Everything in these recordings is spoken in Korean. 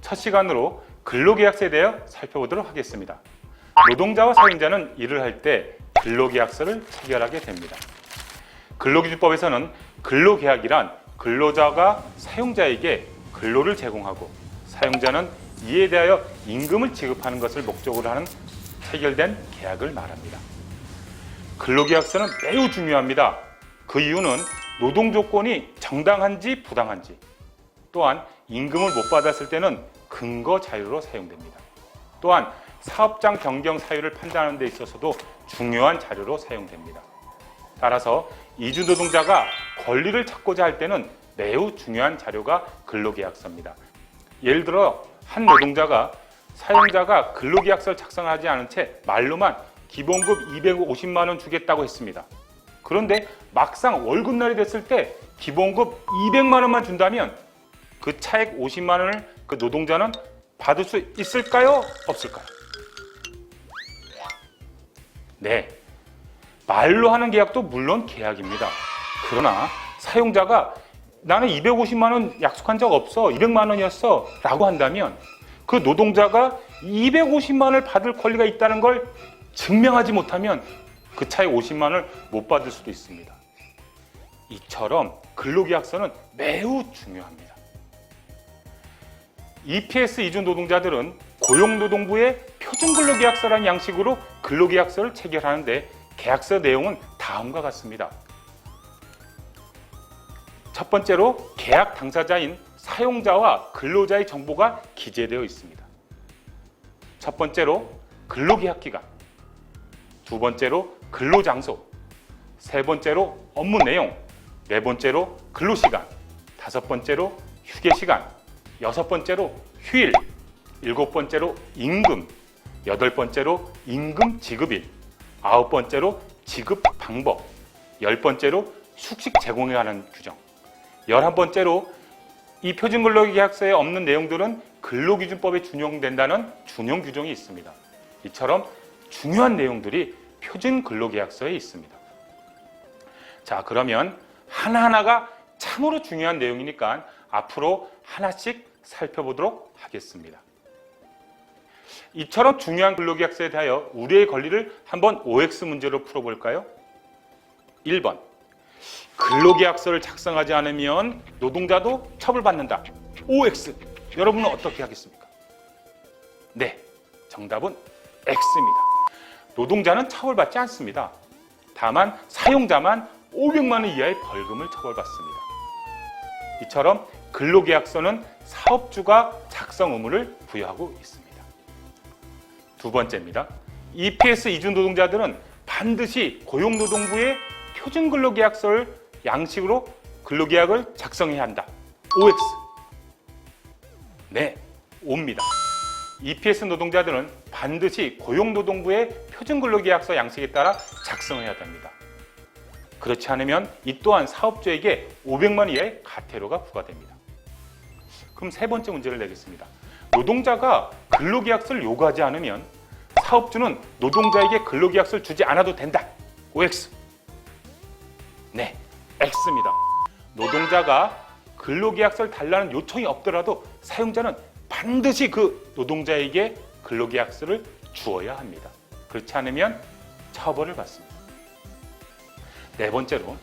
첫 시간으로 근로계약서에 대해 살펴보도록 하겠습니다. 노동자와 사용자는 일을 할 때 근로계약서를 체결하게 됩니다. 근로기준법에서는 근로계약이란 근로자가 사용자에게 근로를 제공하고 사용자는 이에 대하여 임금을 지급하는 것을 목적으로 하는 체결된 계약을 말합니다. 근로계약서는 매우 중요합니다. 그 이유는 노동 조건이 정당한지 부당한지, 또한 임금을 못 받았을 때는 근거 자료로 사용됩니다. 또한 사업장 변경 사유를 판단하는 데 있어서도 중요한 자료로 사용됩니다. 따라서 이주 노동자가 권리를 찾고자 할 때는 매우 중요한 자료가 근로계약서입니다. 예를 들어 한 노동자가 사용자가 근로계약서를 작성하지 않은 채 말로만 기본급 250만 원 주겠다고 했습니다. 그런데 막상 월급날이 됐을 때 기본급 200만 원만 준다면 그 차액 50만 원을 그 노동자는 받을 수 있을까요? 없을까요? 네, 말로 하는 계약도 물론 계약입니다. 그러나 사용자가 나는 250만 원 약속한 적 없어, 200만 원이었어 라고 한다면 그 노동자가 250만 원을 받을 권리가 있다는 걸 증명하지 못하면 그 차액 50만 원을 못 받을 수도 있습니다. 이처럼 근로계약서는 매우 중요합니다. EPS 이주 노동자들은 고용노동부의 표준근로계약서라는 양식으로 근로계약서를 체결하는데 계약서 내용은 다음과 같습니다. 첫 번째로 계약 당사자인 사용자와 근로자의 정보가 기재되어 있습니다. 첫 번째로 근로계약 기간, 두 번째로 근로장소, 세 번째로 업무 내용, 네 번째로 근로시간, 다섯 번째로 휴게시간, 여섯 번째로 휴일, 일곱 번째로 임금, 여덟 번째로 임금 지급일, 아홉 번째로 지급 방법, 열 번째로 숙식 제공에 관한 규정, 11번째로 이 표준근로계약서에 없는 내용들은 근로기준법에 준용된다는 준용 규정이 있습니다. 이처럼 중요한 내용들이 표준근로계약서에 있습니다. 자, 그러면 하나하나가 참으로 중요한 내용이니까 앞으로 하나씩 살펴보도록 하겠습니다. 이처럼 중요한 근로계약서에 대하여 우리의 권리를 한번 OX 문제로 풀어볼까요? 1번, 근로계약서를 작성하지 않으면 노동자도 처벌받는다. OX, 여러분은 어떻게 하겠습니까? 네, 정답은 X입니다. 노동자는 처벌받지 않습니다. 다만 사용자만 500만 원 이하의 벌금을 처벌받습니다. 이처럼 근로계약서는 사업주가 작성 의무를 부여하고 있습니다. 두 번째입니다. EPS 이주 노동자들은 반드시 고용노동부의 표준근로계약서를 양식으로 근로계약을 작성해야 한다. OX. 네, O입니다. EPS 노동자들은 반드시 고용노동부의 표준근로계약서 양식에 따라 작성해야 됩니다. 그렇지 않으면 이 또한 사업주에게 500만 원 이하의 과태료가 부과됩니다. 그럼 세 번째 문제를 내겠습니다. 노동자가 근로계약서를 요구하지 않으면 사업주는 노동자에게 근로계약서를 주지 않아도 된다. OX. 네, X입니다. 노동자가 근로계약서를 달라는 요청이 없더라도 사용자는 반드시 그 노동자에게 근로계약서를 주어야 합니다. 그렇지 않으면 처벌을 받습니다. 네 번째로,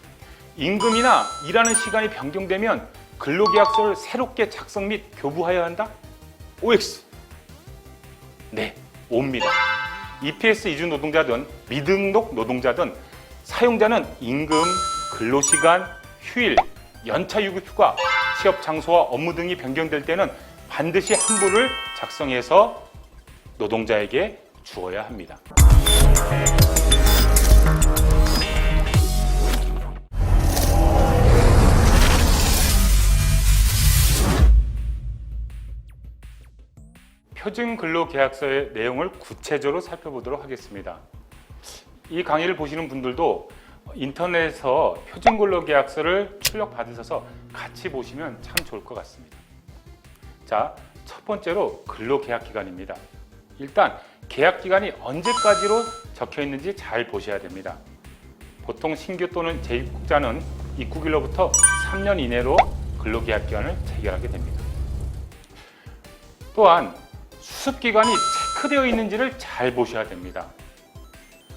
임금이나 일하는 시간이 변경되면 근로계약서를 새롭게 작성 및 교부하여야 한다? OX. 네, O입니다. EPS 이주 노동자든 미등록 노동자든 사용자는 임금, 근로시간, 휴일, 연차 유급 휴가, 취업 장소와 업무 등이 변경될 때는 반드시 한부를 작성해서 노동자에게 주어야 합니다. 표준근로계약서의 내용을 구체적으로 살펴보도록 하겠습니다. 이 강의를 보시는 분들도 인터넷에서 표준근로계약서를 출력받으셔서 같이 보시면 참 좋을 것 같습니다. 자, 첫 번째로 근로계약기간입니다. 일단 계약기간이 언제까지로 적혀 있는지 잘 보셔야 됩니다. 보통 신규 또는 재입국자는 입국일로부터 3년 이내로 근로계약기간을 체결하게 됩니다. 또한 수습기간이 체크되어 있는지를 잘 보셔야 됩니다.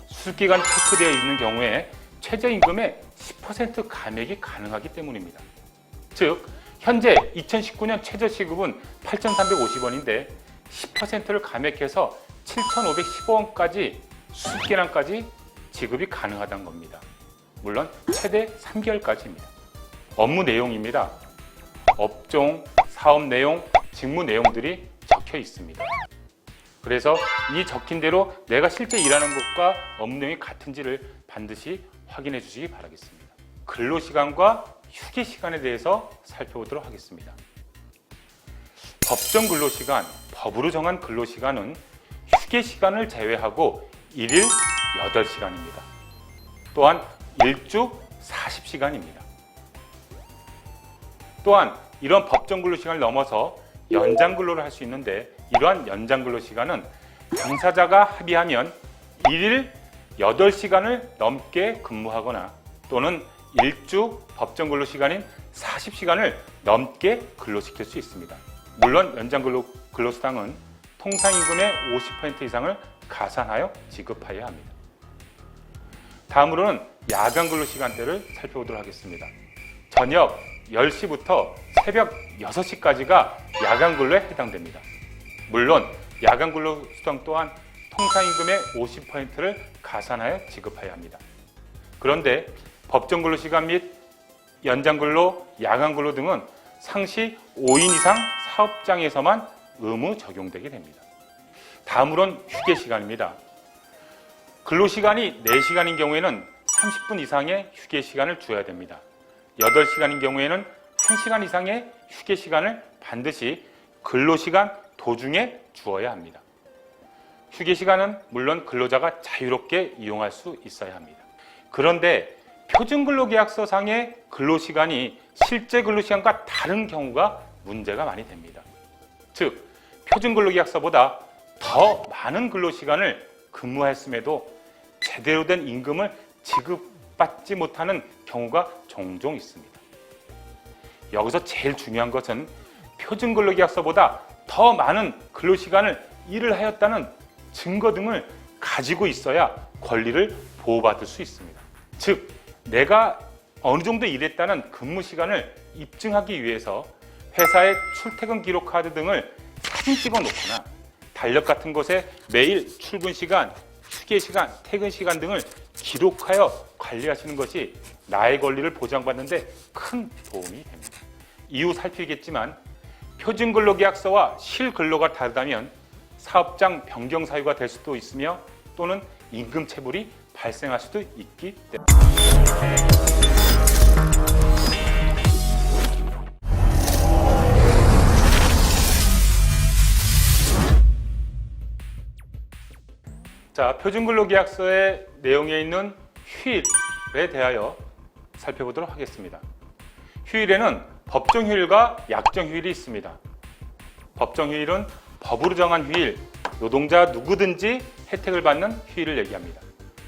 수습기간이 체크되어 있는 경우에 최저임금의 10% 감액이 가능하기 때문입니다. 즉, 현재 2019년 최저시급은 8,350원인데 10%를 감액해서 7,515원까지 수습기간까지 지급이 가능하다는 겁니다. 물론 최대 3개월까지입니다. 업무 내용입니다. 업종, 사업 내용, 직무 내용들이 적혀 있습니다. 그래서 이 적힌 대로 내가 실제 일하는 것과 업무 내용이 같은지를 반드시 확인해 주시기 바라겠습니다. 근로시간과 휴게시간에 대해서 살펴보도록 하겠습니다. 법정 근로시간, 법으로 정한 근로시간은 휴게시간을 제외하고 1일 8시간입니다. 또한 일주 40시간입니다. 또한 이런 법정 근로시간을 넘어서 연장 근로를 할 수 있는데, 이러한 연장 근로시간은 당사자가 합의하면 1일 8시간을 넘게 근무하거나 또는 일주 법정 근로시간인 40시간을 넘게 근로시킬 수 있습니다. 물론 연장 근로수당은 통상임금의 50% 이상을 가산하여 지급하여야 합니다. 다음으로는 야간 근로시간대를 살펴보도록 하겠습니다. 저녁 10시부터 새벽 6시까지가 야간 근로에 해당됩니다. 물론 야간 근로수당 또한 통상임금의 50%를 가산하여 지급해야 합니다. 그런데 법정 근로시간 및 연장 근로, 야간 근로 등은 상시 5인 이상 사업장에서만 의무 적용되게 됩니다. 다음으로는 휴게시간입니다. 근로시간이 4시간인 경우에는 30분 이상의 휴게시간을 주어야 됩니다. 8시간인 경우에는 1시간 이상의 휴게시간을 반드시 근로시간 도중에 주어야 합니다. 휴게시간은 물론 근로자가 자유롭게 이용할 수 있어야 합니다. 그런데 표준근로계약서상의 근로시간이 실제 근로시간과 다른 경우가 문제가 많이 됩니다. 즉, 표준근로계약서보다 더 많은 근로시간을 근무했음에도 제대로 된 임금을 지급받지 못하는 경우가 종종 있습니다. 여기서 제일 중요한 것은 표준근로계약서보다 더 많은 근로시간을 일을 하였다는 증거 등을 가지고 있어야 권리를 보호받을 수 있습니다. 즉, 내가 어느 정도 일했다는 근무 시간을 입증하기 위해서 회사의 출퇴근 기록 카드 등을 사진 찍어 놓거나 달력 같은 곳에 매일 출근 시간, 휴게 시간, 퇴근 시간 등을 기록하여 관리하시는 것이 나의 권리를 보장받는 데 큰 도움이 됩니다. 이후 살피겠지만 표준근로계약서와 실근로가 다르다면 사업장 변경 사유가 될 수도 있으며 또는 임금 체불이 발생할 수도 있기 때문입니다. 자, 표준근로계약서의 내용에 있는 휴일에 대하여 살펴보도록 하겠습니다. 휴일에는 법정휴일과 약정휴일이 있습니다. 법정휴일은 법으로 정한 휴일, 노동자 누구든지 혜택을 받는 휴일을 얘기합니다.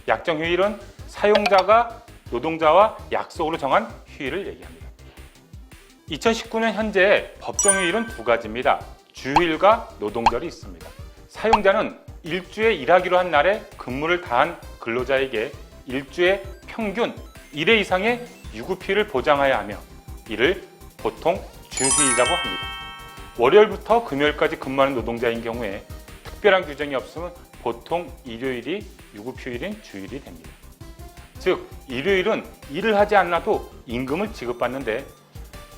약정휴일은 사용자가 노동자와 약속으로 정한 휴일을 얘기합니다. 2019년 현재 법정휴일은 두 가지입니다. 주휴일과 노동절이 있습니다. 사용자는 일주에 일하기로 한 날에 근무를 다한 근로자에게 일주에 평균 1회 이상의 유급휴일을 보장하여야 하며 이를 보통 주휴일이라고 합니다. 월요일부터 금요일까지 근무하는 노동자인 경우에 특별한 규정이 없으면 보통 일요일이 유급휴일인 주일이 됩니다. 즉, 일요일은 일을 하지 않아도 임금을 지급받는데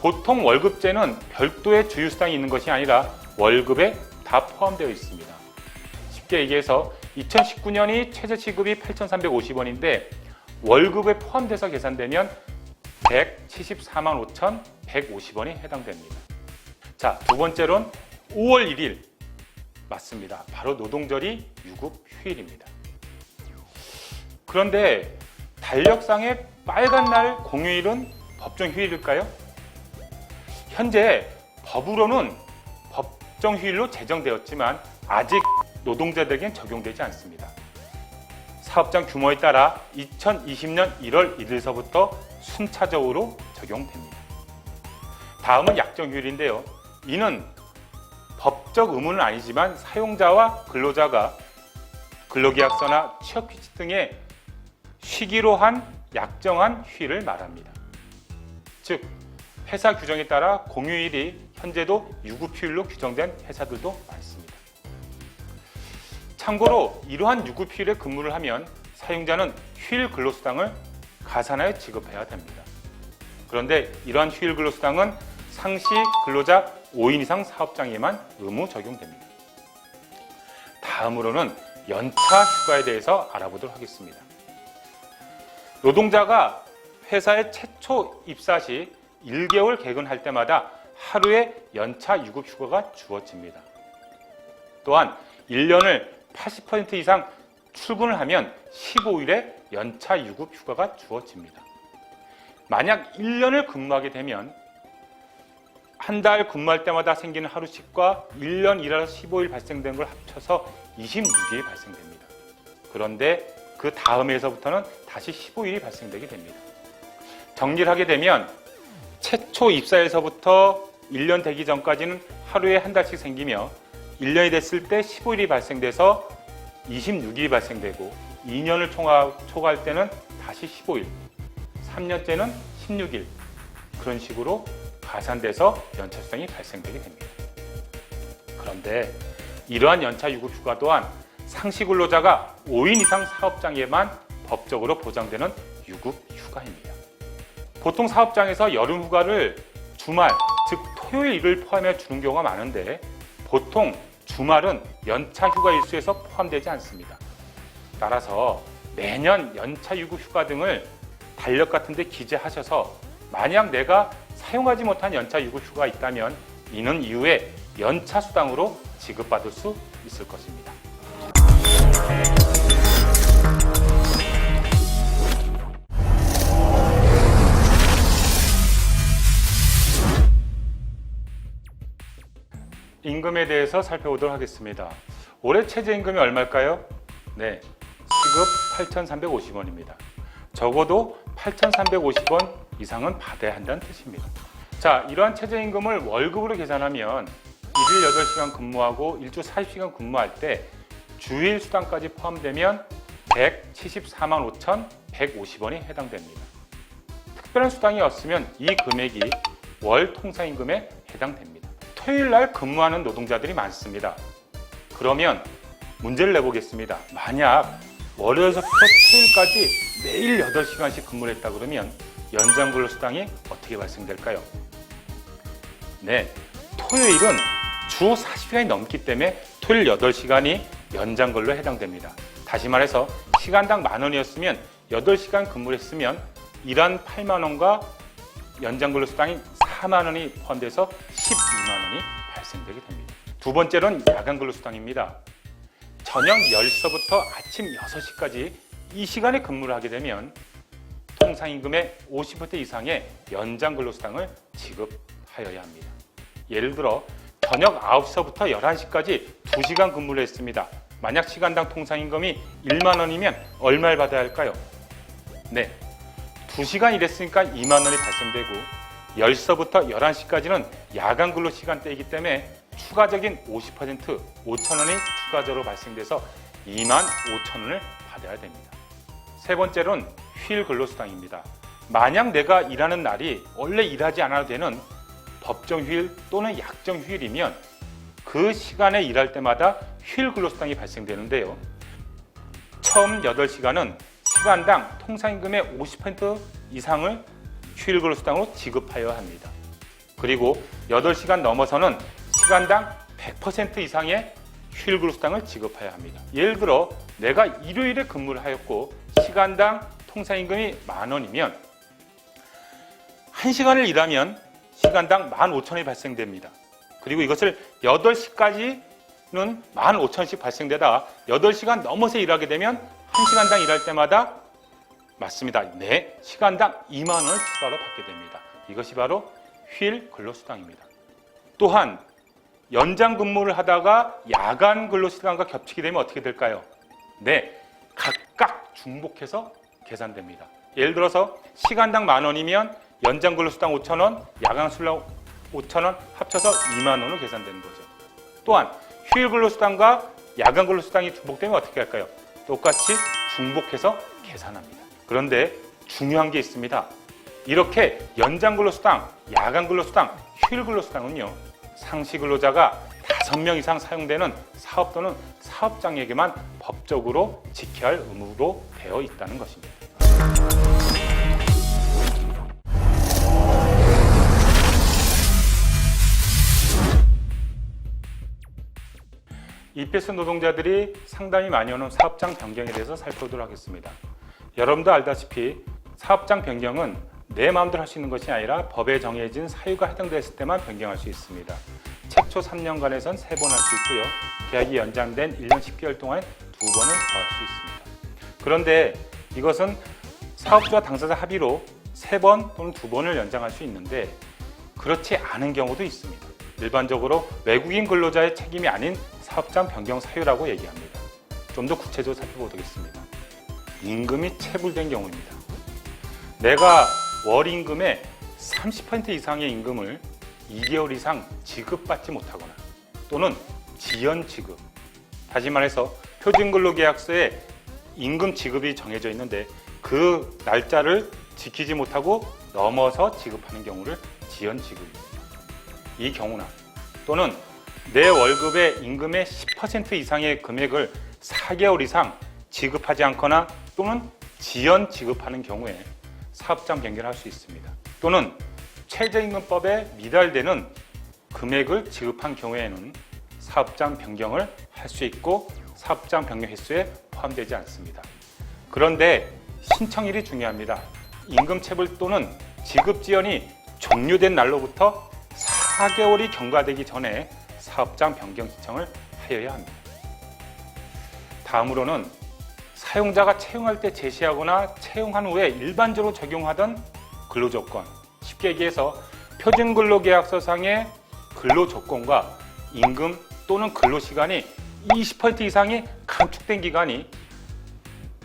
보통 월급제는 별도의 주휴수당이 있는 것이 아니라 월급에 다 포함되어 있습니다. 쉽게 얘기해서 2019년이 최저시급이 8,350원인데 월급에 포함돼서 계산되면 174만 5,150원이 해당됩니다. 자, 두 번째로는 5월 1일 맞습니다. 바로 노동절이 유급휴일입니다. 그런데 달력상의 빨간 날 공휴일은 법정휴일일까요? 현재 법으로는 법정휴일로 제정되었지만 아직 노동자들에겐 적용되지 않습니다. 사업장 규모에 따라 2020년 1월 1일서부터 순차적으로 적용됩니다. 다음은 약정휴일인데요. 이는 법적 의무는 아니지만 사용자와 근로자가 근로계약서나 취업규칙 등의 쉬기로 한 약정한 휴일을 말합니다. 즉, 회사 규정에 따라 공휴일이 현재도 유급휴일로 규정된 회사들도 많습니다. 참고로 이러한 유급휴일에 근무를 하면 사용자는 휴일 근로수당을 가산하여 지급해야 됩니다. 그런데 이러한 휴일 근로수당은 상시 근로자 5인 이상 사업장에만 의무 적용됩니다. 다음으로는 연차 휴가에 대해서 알아보도록 하겠습니다. 노동자가 회사에 최초 입사 시 1개월 개근할 때마다 하루의 연차 유급 휴가가 주어집니다. 또한 1년을 80% 이상 출근을 하면 15일의 연차 유급 휴가가 주어집니다. 만약 1년을 근무하게 되면 한 달 근무할 때마다 생기는 하루씩과 1년 일하서 15일 발생된 걸 합쳐서 26일이 발생됩니다. 그런데 그 다음에서부터는 다시 15일이 발생되게 됩니다. 정리를 하게 되면 최초 입사에서부터 1년 되기 전까지는 하루에 한 달씩 생기며 1년이 됐을 때 15일이 발생돼서 26일이 발생되고 2년을 초과할 때는 다시 15일, 3년째는 16일 그런 식으로 가산돼서 연차 수당이 발생되게 됩니다. 그런데 이러한 연차 유급 휴가 또한 상시 근로자가 5인 이상 사업장에만 법적으로 보장되는 유급 휴가입니다. 보통 사업장에서 여름 휴가를 주말, 즉 토요일을 포함해 주는 경우가 많은데 보통 주말은 연차 휴가 일수에서 포함되지 않습니다. 따라서 매년 연차 유급 휴가 등을 달력 같은 데 기재하셔서 만약 내가 사용하지 못한 연차 유급 휴가가 있다면 이는 이후에 연차 수당으로 지급받을 수 있을 것입니다. 임금에 대해서 살펴보도록 하겠습니다. 올해 최저임금이 얼마일까요? 네, 시급 8,350원입니다. 적어도 8,350원 이상은 받아야 한다는 뜻입니다. 자, 이러한 최저임금을 월급으로 계산하면 일일 8시간 근무하고 일주 40시간 근무할 때 주일 수당까지 포함되면 174만 5,150원이 해당됩니다. 특별한 수당이 없으면 이 금액이 월 통상임금에 해당됩니다. 토요일 날 근무하는 노동자들이 많습니다. 그러면 문제를 내보겠습니다. 만약 월요일부터 토요일까지 매일 8시간씩 근무를 했다 그러면 연장근로수당이 어떻게 발생될까요? 네, 토요일은 주 40시간이 넘기 때문에 토요일 8시간이 연장근로에 해당됩니다. 다시 말해서 시간당 10,000원이었으면 8시간 근무를 했으면 일한 80,000원과 연장근로수당이 40,000원이 포함돼서 120,000원이 발생되게 됩니다. 두 번째로는 야간근로수당입니다. 저녁 10시부터 아침 6시까지 이 시간에 근무를 하게 되면 통상임금의 50% 이상의 연장근로수당을 지급하여야 합니다. 예를 들어 저녁 9시부터 11시까지 2시간 근무를 했습니다. 만약 시간당 통상임금이 10,000원이면 얼마를 받아야 할까요? 네, 2시간 일했으니까 20,000원이 발생되고 10시부터 11시까지는 야간 근로 시간대이기 때문에 추가적인 50% 5,000원이 추가적으로 발생돼서 25,000원을 받아야 됩니다. 세 번째로는 휴일 근로수당입니다. 만약 내가 일하는 날이 원래 일하지 않아도 되는 법정 휴일 또는 약정 휴일이면 그 시간에 일할 때마다 휴일 근로수당이 발생되는데요. 처음 8시간은 시간당 통상임금의 50% 이상을 휴일 근로수당으로 지급하여야 합니다. 그리고 8시간 넘어서는 시간당 100% 이상의 휴일 근로수당을 지급해야 합니다. 예를 들어 내가 일요일에 근무를 하였고 시간당 통상임금이 10,000원이면 1시간을 일하면 시간당 15,000원이 발생됩니다. 그리고 이것을 8시까지는 15,000원씩 발생되다가 8시간 넘어서 일하게 되면 1시간당 일할 때마다 맞습니다. 네, 시간당 20,000원을 추가로 받게 됩니다. 이것이 바로 휴일 근로수당입니다. 또한 연장 근무를 하다가 야간 근로시간과 겹치게 되면 어떻게 될까요? 네, 각각 중복해서 계산됩니다. 예를 들어서 시간당 10,000원이면 연장 근로수당 5,000원, 야간 수당 5,000원 합쳐서 20,000원으로 계산되는 거죠. 또한 휴일 근로수당과 야간 근로수당이 중복되면 어떻게 할까요? 똑같이 중복해서 계산합니다. 그런데 중요한 게 있습니다. 이렇게 연장 근로수당, 야간 근로수당, 휴일 근로수당은요, 상시 근로자가 5명 이상 사용되는 사업 또는 사업장에게만 법적으로 지켜야 할 의무로 되어 있다는 것입니다. EPS 노동자들이 상당히 많이 오는 사업장 변경에 대해서 살펴보도록 하겠습니다. 여러분도 알다시피 사업장 변경은 내 마음대로 할 수 있는 것이 아니라 법에 정해진 사유가 해당됐을 때만 변경할 수 있습니다. 최초 3년간에선 3번 할 수 있고요. 계약이 연장된 1년 10개월 동안에 2번을 더 할 수 있습니다. 그런데 이것은 사업주와 당사자 합의로 3번 또는 2번을 연장할 수 있는데 그렇지 않은 경우도 있습니다. 일반적으로 외국인 근로자의 책임이 아닌 사업장 변경 사유라고 얘기합니다. 좀 더 구체적으로 살펴보겠습니다. 임금이 체불된 경우입니다. 내가 월 임금의 30% 이상의 임금을 2개월 이상 지급받지 못하거나 또는 지연 지급, 다시 말해서 표준근로계약서에 임금 지급이 정해져 있는데 그 날짜를 지키지 못하고 넘어서 지급하는 경우를 지연 지급입니다. 이 경우나 또는 내 월급의 임금의 10% 이상의 금액을 4개월 이상 지급하지 않거나 또는 지연 지급하는 경우에 사업장 변경을 할 수 있습니다. 또는 최저임금법에 미달되는 금액을 지급한 경우에는 사업장 변경을 할 수 있고 사업장 변경 횟수에 포함되지 않습니다. 그런데 신청일이 중요합니다. 임금체불 또는 지급 지연이 종료된 날로부터 4개월이 경과되기 전에 사업장 변경 신청을 하여야 합니다. 다음으로는 사용자가 채용할 때 제시하거나 채용한 후에 일반적으로 적용하던 근로조건, 쉽게 얘기해서 표준근로계약서상의 근로조건과 임금 또는 근로시간이 20% 이상이 감축된 기간이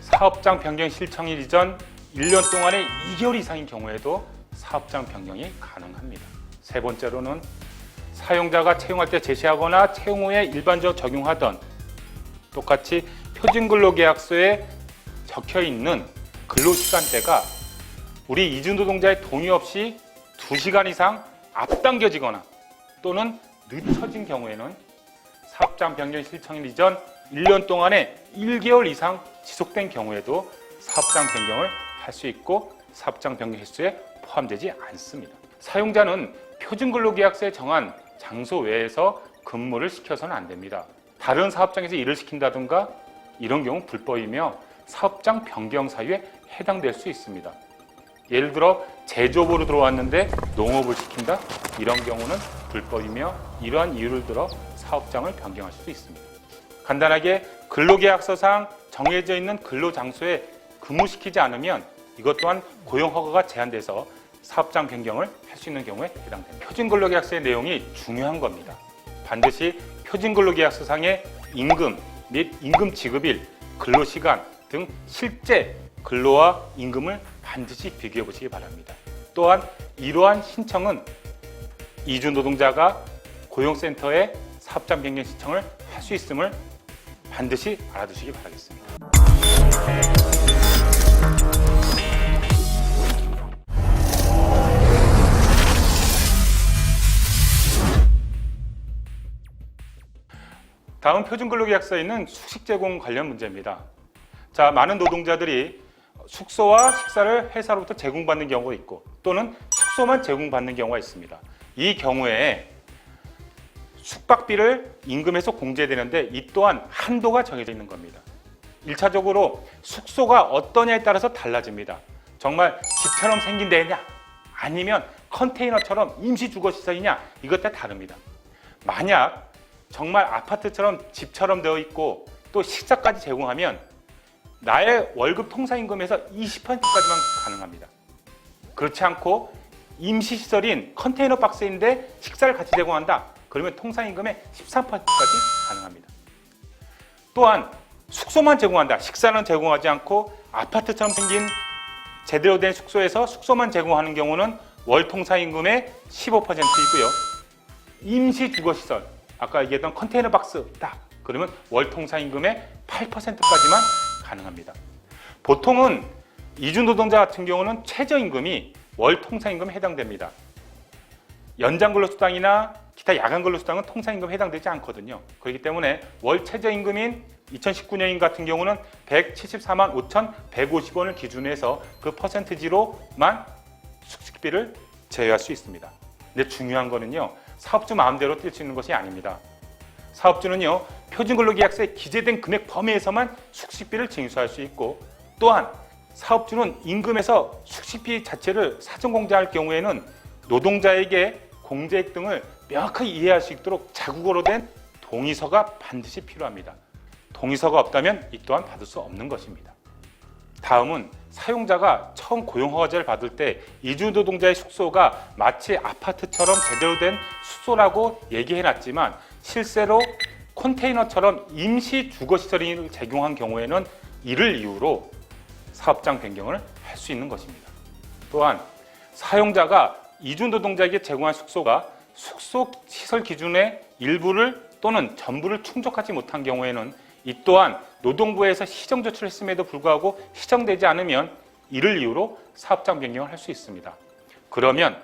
사업장 변경 신청일 이전 1년 동안의 2개월 이상인 경우에도 사업장 변경이 가능합니다. 세 번째로는 사용자가 채용할 때 제시하거나 채용 후에 일반적으로 적용하던 똑같이 표준근로계약서에 적혀있는 근로시간대가 우리 이주노동자의 동의 없이 2시간 이상 앞당겨지거나 또는 늦춰진 경우에는 사업장 변경 신청일 이전 1년 동안에 1개월 이상 지속된 경우에도 사업장 변경을 할 수 있고 사업장 변경 횟수에 포함되지 않습니다. 사용자는 표준근로계약서에 정한 장소 외에서 근무를 시켜서는 안 됩니다. 다른 사업장에서 일을 시킨다든가 이런 경우 불법이며 사업장 변경 사유에 해당될 수 있습니다. 예를 들어 제조업으로 들어왔는데 농업을 시킨다? 이런 경우는 불법이며 이러한 이유를 들어 사업장을 변경할 수도 있습니다. 간단하게 근로계약서상 정해져 있는 근로장소에 근무시키지 않으면 이것 또한 고용허가가 제한돼서 사업장 변경을 할 수 있는 경우에 해당됩니다. 표준근로계약서의 내용이 중요한 겁니다. 반드시 표준근로계약서상의 임금 및 임금 지급일, 근로시간 등 실제 근로와 임금을 반드시 비교해 보시기 바랍니다. 또한 이러한 신청은 이주노동자가 고용센터에 사업장 변경 신청을 할 수 있음을 반드시 알아두시기 바라겠습니다. 다음 표준근로계약서에 있는 숙식 제공 관련 문제입니다. 자, 많은 노동자들이 숙소와 식사를 회사로부터 제공받는 경우가 있고 또는 숙소만 제공받는 경우가 있습니다. 이 경우에 숙박비를 임금에서 공제되는데 이 또한 한도가 정해져 있는 겁니다. 1차적으로 숙소가 어떠냐에 따라서 달라집니다. 정말 집처럼 생긴 데냐 아니면 컨테이너처럼 임시주거시설이냐 이것 따라 다릅니다. 만약 정말 아파트처럼 집처럼 되어 있고 또 식사까지 제공하면 나의 월급 통상임금에서 20%까지만 가능합니다. 그렇지 않고 임시시설인 컨테이너 박스인데 식사를 같이 제공한다. 그러면 통상임금의 13%까지 가능합니다. 또한 숙소만 제공한다. 식사는 제공하지 않고 아파트처럼 생긴 제대로 된 숙소에서 숙소만 제공하는 경우는 월 통상임금의 15%이고요. 임시주거시설, 아까 얘기했던 컨테이너 박스 딱 그러면 월 통상임금의 8%까지만 가능합니다. 보통은 이주노동자 같은 경우는 최저임금이 월 통상임금에 해당됩니다. 연장 근로수당이나 기타 야간 근로수당은 통상임금에 해당되지 않거든요. 그렇기 때문에 월 최저임금인 2019년인 같은 경우는 174만 5,150원을 기준으로 해서 그 퍼센티지로만 숙식비를 제외할 수 있습니다. 근데 중요한 거는요, 사업주 마음대로 뛸 수 있는 것이 아닙니다. 사업주는요, 표준근로계약서에 기재된 금액 범위에서만 숙식비를 징수할 수 있고, 또한 사업주는 임금에서 숙식비 자체를 사전 공제할 경우에는 노동자에게 공제액 등을 명확하게 이해할 수 있도록 자국어로 된 동의서가 반드시 필요합니다. 동의서가 없다면 이 또한 받을 수 없는 것입니다. 다음은 사용자가 처음 고용허가제를 받을 때 이주노동자의 숙소가 마치 아파트처럼 제대로 된 숙소라고 얘기해놨지만 실제로 컨테이너처럼 임시 주거시설을 제공한 경우에는 이를 이유로 사업장 변경을 할 수 있는 것입니다. 또한 사용자가 이주노동자에게 제공한 숙소가 숙소시설 기준의 일부를 또는 전부를 충족하지 못한 경우에는 이 또한 노동부에서 시정 조치를 했음에도 불구하고 시정되지 않으면 이를 이유로 사업장 변경을 할 수 있습니다. 그러면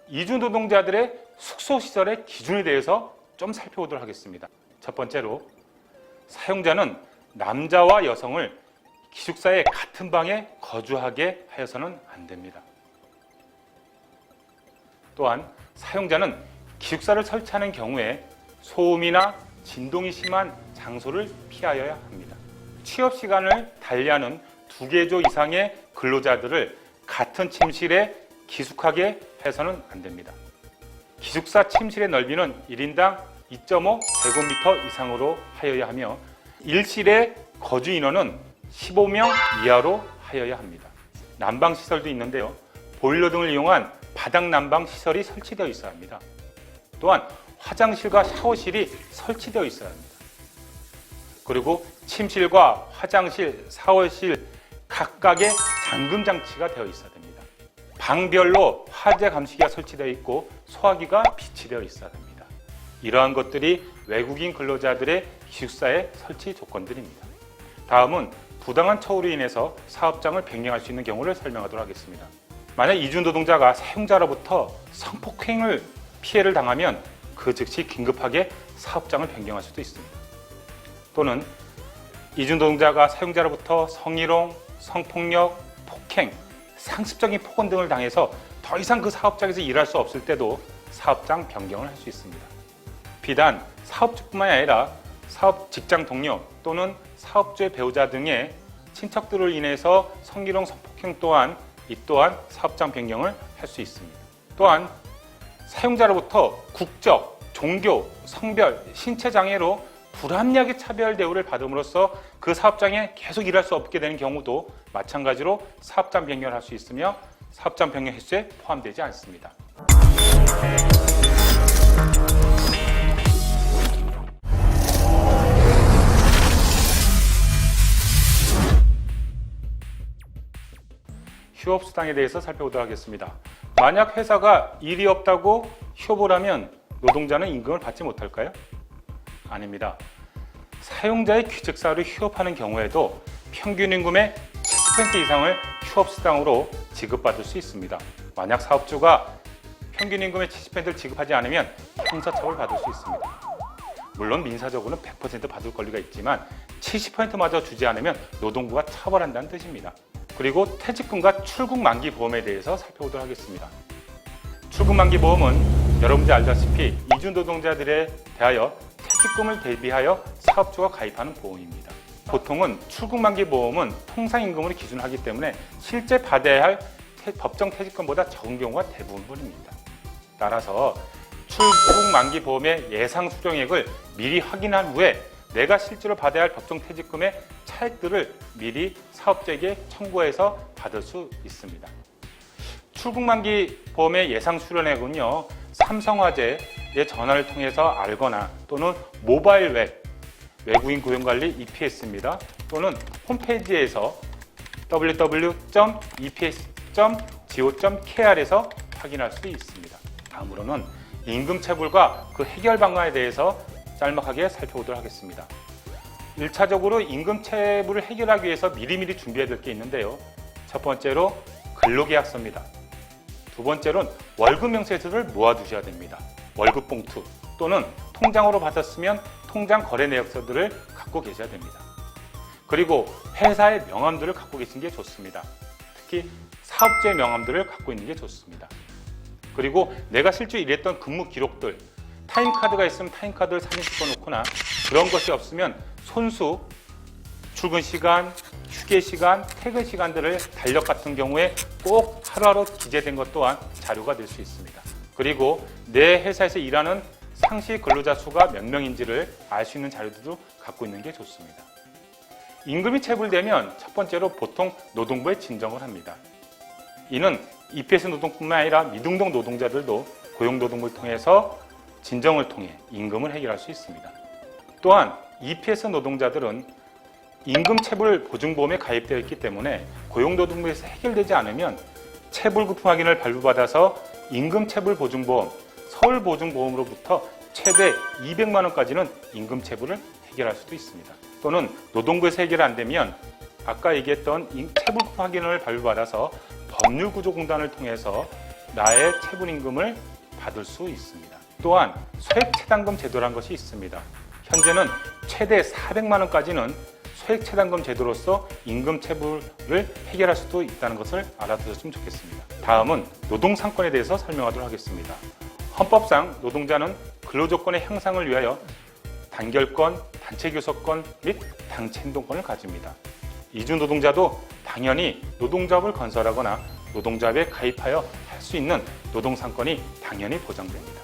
이주노동자들의 숙소시설의 기준에 대해서 좀 살펴보도록 하겠습니다. 첫 번째로 사용자는 남자와 여성을 기숙사의 같은 방에 거주하게 하여서는 안 됩니다. 또한 사용자는 기숙사를 설치하는 경우에 소음이나 진동이 심한 장소를 피하여야 합니다. 취업 시간을 달리하는 2개조 이상의 근로자들을 같은 침실에 기숙하게 해서는 안 됩니다. 기숙사 침실의 넓이는 1인당 2.5 제곱미터 이상으로 하여야 하며 일실의 거주 인원은 15명 이하로 하여야 합니다. 난방 시설도 있는데요. 보일러 등을 이용한 바닥 난방 시설이 설치되어 있어야 합니다. 또한 화장실과 샤워실이 설치되어 있어야 합니다. 그리고 침실과 화장실, 샤워실 각각의 잠금 장치가 되어 있어야 됩니다. 방별로 화재 감시기가 설치되어 있고 소화기가 비치되어 있어야 됩니다. 이러한 것들이 외국인 근로자들의 기숙사의 설치 조건들입니다. 다음은 부당한 처우로 인해서 사업장을 변경할 수 있는 경우를 설명하도록 하겠습니다. 만약 이주노동자가 사용자로부터 성폭행을 피해를 당하면 그 즉시 긴급하게 사업장을 변경할 수도 있습니다. 또는 이주노동자가 사용자로부터 성희롱, 성폭력, 폭행, 상습적인 폭언 등을 당해서 더 이상 그 사업장에서 일할 수 없을 때도 사업장 변경을 할 수 있습니다. 비단 사업주뿐만 아니라 사업 직장 동료 또는 사업주의 배우자 등의 친척들을 인해서 성희롱, 성폭행 또한 이 또한 사업장 변경을 할 수 있습니다. 또한 사용자로부터 국적, 종교, 성별, 신체 장애로 불합리하게 차별 대우를 받음으로써 그 사업장에 계속 일할 수 없게 되는 경우도 마찬가지로 사업장 변경을 할 수 있으며 사업장 변경 횟수에 포함되지 않습니다. 휴업수당에 대해서 살펴보도록 하겠습니다. 만약 회사가 일이 없다고 휴업을 하면 노동자는 임금을 받지 못할까요? 아닙니다. 사용자의 귀책사유로 휴업하는 경우에도 평균 임금의 70% 이상을 휴업수당으로 지급받을 수 있습니다. 만약 사업주가 평균 임금의 70%를 지급하지 않으면 형사처벌을 받을 수 있습니다. 물론 민사적으로는 100% 받을 권리가 있지만 70%마저 주지 않으면 노동부가 처벌한다는 뜻입니다. 그리고 퇴직금과 출국만기 보험에 대해서 살펴보도록 하겠습니다. 출국만기 보험은 여러분들 알다시피 이주노동자들에 대하여 퇴직금을 대비하여 사업주가 가입하는 보험입니다. 보통은 출국만기 보험은 통상임금으로 기준하기 때문에 실제 받아야 할 법정 퇴직금보다 적은 경우가 대부분입니다. 따라서 출국만기 보험의 예상 수령액을 미리 확인한 후에 내가 실제로 받아야 할 법정 퇴직금의 차액들을 미리 사업자에게 청구해서 받을 수 있습니다. 출국만기 보험의 예상 수령액은요, 삼성화재의 전화를 통해서 알거나 또는 모바일 웹, 외국인 고용관리 EPS입니다. 또는 홈페이지에서 www.eps.go.kr에서 확인할 수 있습니다. 다음으로는 임금체불과 그 해결 방안에 대해서 짤막하게 살펴보도록 하겠습니다. 1차적으로 임금체불을 해결하기 위해서 미리미리 준비해야 될 게 있는데요. 첫 번째로 근로계약서입니다. 두 번째로는 월급 명세서를 모아두셔야 됩니다. 월급 봉투 또는 통장으로 받았으면 통장 거래 내역서들을 갖고 계셔야 됩니다. 그리고 회사의 명함들을 갖고 계신 게 좋습니다. 특히 사업주의 명함들을 갖고 있는 게 좋습니다. 그리고 내가 실제 일했던 근무 기록들, 타임카드가 있으면 타임카드를 사진 찍어놓거나 그런 것이 없으면 손수 출근 시간, 휴게 시간, 퇴근 시간들을 달력 같은 경우에 꼭 하루하루 기재된 것 또한 자료가 될 수 있습니다. 그리고 내 회사에서 일하는 상시 근로자 수가 몇 명인지를 알 수 있는 자료들도 갖고 있는 게 좋습니다. 임금이 체불되면 첫 번째로 보통 노동부에 진정을 합니다. 이는 EPS 노동뿐만 아니라 미등록 노동자들도 고용노동부를 통해서 진정을 통해 임금을 해결할 수 있습니다. 또한 EPS 노동자들은 임금체불 보증보험에 가입되어 있기 때문에 고용노동부에서 해결되지 않으면 체불급품 확인을 발부받아서 임금체불 보증보험, 서울보증보험으로부터 최대 200만 원까지는 임금체불을 해결할 수도 있습니다. 또는 노동부에서 해결 안 되면 아까 얘기했던 체불급품 확인을 발부받아서 법률구조공단을 통해서 나의 체불임금을 받을 수 있습니다. 또한 소액체당금 제도라는 것이 있습니다. 현재는 최대 400만 원까지는 소액체당금 제도로서 임금 체불을 해결할 수도 있다는 것을 알아두셨으면 좋겠습니다. 다음은 노동상권에 대해서 설명하도록 하겠습니다. 헌법상 노동자는 근로조건의 향상을 위하여 단결권, 단체교섭권 및 당체행동권을 가집니다. 이주노동자도 당연히 노동조합을 건설하거나 노동조합에 가입하여 할 수 있는 노동상권이 당연히 보장됩니다.